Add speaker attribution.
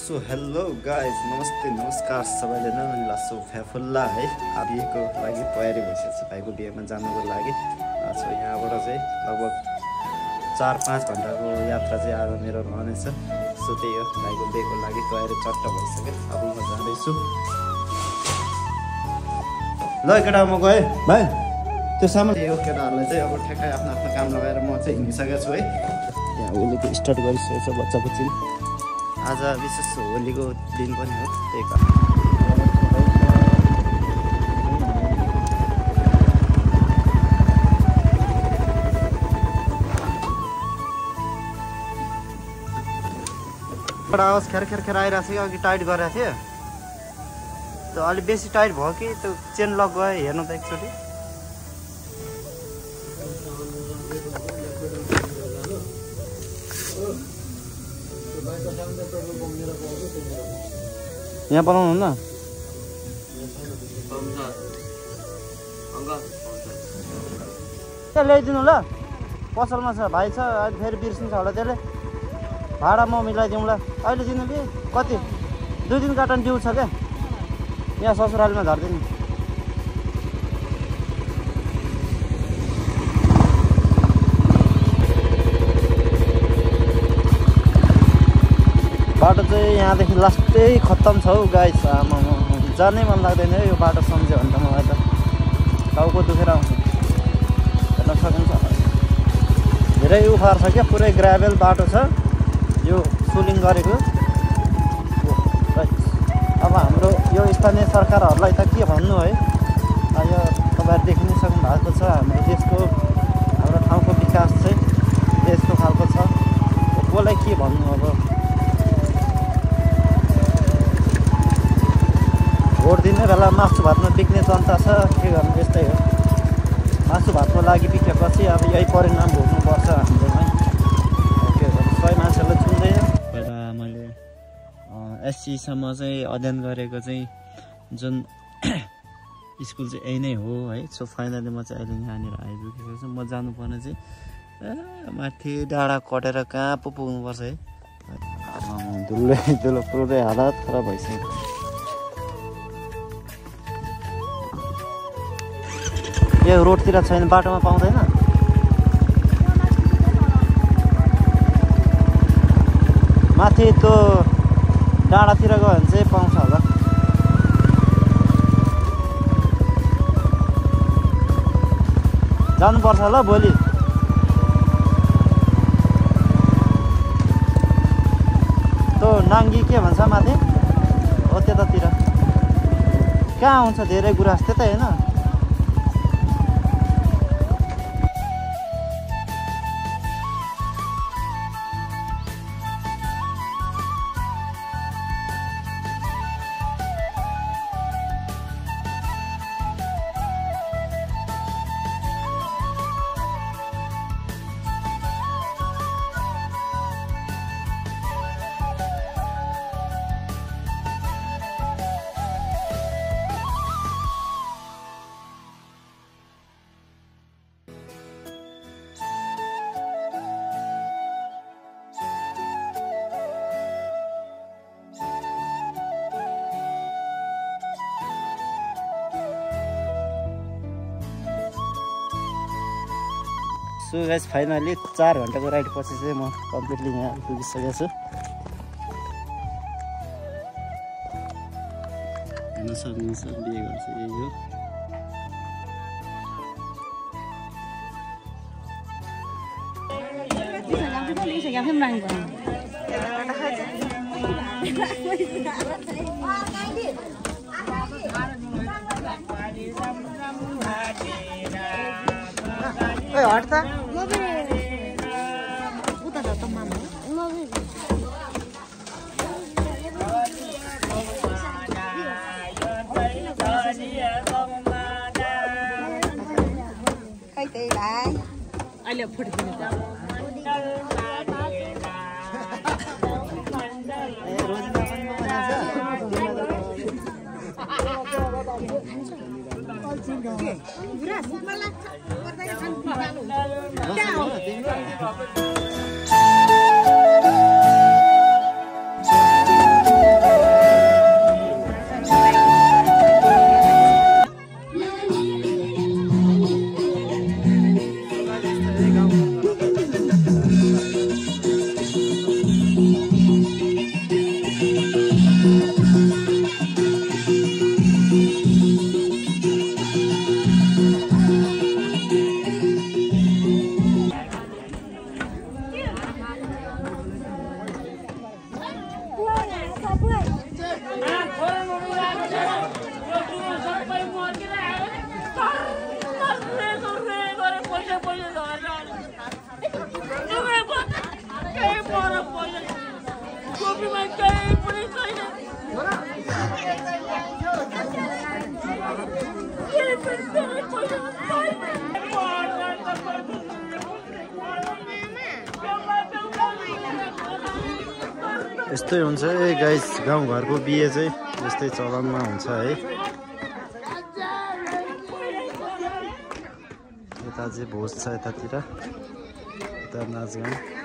Speaker 1: So hello guys, नमस्ते नमस्कार सबैले नै अनि लासो फ्याफुल्ला है बिहेको लागि तयारी भइसकेको छ भाइको बिहेमा जानुको लागि। सो यहाँबाट चाहिँ लगभग 4-5 घण्टाको यात्रा चाहिँ आज मेरो रहनेछ। सो त्यही हो, भाइको बिहेको लागि तयारी चट्ट भइसक्यो। अब म जाँदैछु। ल केटा म गएँ भाइ, त्यो सामान यो केटाहरूलाई चाहिँ अब ठ्याक्कै आफ्नो आफ्नो काम लगाएर म चाहिँ हिँडिसकेको छु है। यहाँ होलीको स्टार्ट गरिसकेको छ बच्चा बच्ची। आज विशेष होलीको दिन पनि हो, त्यही कारण आवाज खेर आइरहेको थियो। अघि टाइट गरेको थियो, त्यो अलिक बेसी टाइट भयो कि त्यो चेन लक गयो। हेर्नु त एकचोटि। यहाँ बनाउनु न ल्याइदिनु ल, पसलमा छ भाइ छ। अहिले फेरि बिर्सिन्छ होला त्यसले। भाडा म मिलाइदिउँ ल। अहिले दिनु कि कति 2 दिन कार्टन ड्यु छ क्या, यहाँ ससुरालीमा झर्दिनु। बाटो चाहिँ यहाँदेखि लास्टै खत्तम छ हौ गाइस। आमा जानै मन लाग्दैन है यो बाटो सम्झ्यो भने त। मलाई त टाउको दुखेर आउँछ। हेर्न सक्नुहुन्छ धेरै उखार छ क्या, पुरै ग्राभेल बाटो छ यो सुलिङ गरेको। अब हाम्रो यो स्थानीय सरकारहरूलाई त के भन्नु है। यो तपाईँहरू देखि नै सक्नु भएको छ, हाम्रो देशको हाम्रो ठाउँको विकास चाहिँ देशको खालको छ। कसलाई के भन्नु। अब भोट दिने बेला मासु भातमा बिक्ने जनता छ, के गर्नु। यस्तै हो, मासु भातको लागि बिकेपछि अब यही परिणाम भोग्नुपर्छ हाम्रोमा। के गर्नु, 100 मान्छेलाई छुँदैन। पहिला मैले एससीसम्म चाहिँ अध्ययन गरेको चाहिँ जुन स्कुल चाहिँ यही नै हो है। सो फाइनली म चाहिँ अहिले यहाँनिर आइपुगेको छु। म जानुपर्ने चाहिँ माथि डाँडा कटेर कहाँ पो पुग्नुपर्छ है। धुलो पुरै हालत खराब भइसक्यो। यो रोडतिर छैन, बाटोमा पाउँदैन। माथि त्यो डाँडातिर गयो भने चाहिँ पाउँछ होला। जानुपर्छ होला भोलि। त्यो नाङ्गी के भन्छ माथि हो त्यतातिर कहाँ हुन्छ धेरै गुराँस त्यतै होइन। सो गाइस फाइनली 4 घन्टाको राइड पछि चाहिँ म कम्प्लिटली यहाँ पुगिसकेको छु। हेर्न सक्नुहुन्छ बिहे घर चाहिँ यही हो। हट्ता उता त मामा खै त्यही भाइ अहिले फुटिदिनु त। यस्तै हुन्छ है गाइस, गाउँघरको बिहे चाहिँ यस्तै चलनमा हुन्छ है। यता चाहिँ भोज छ, यतातिर यता नाचगान।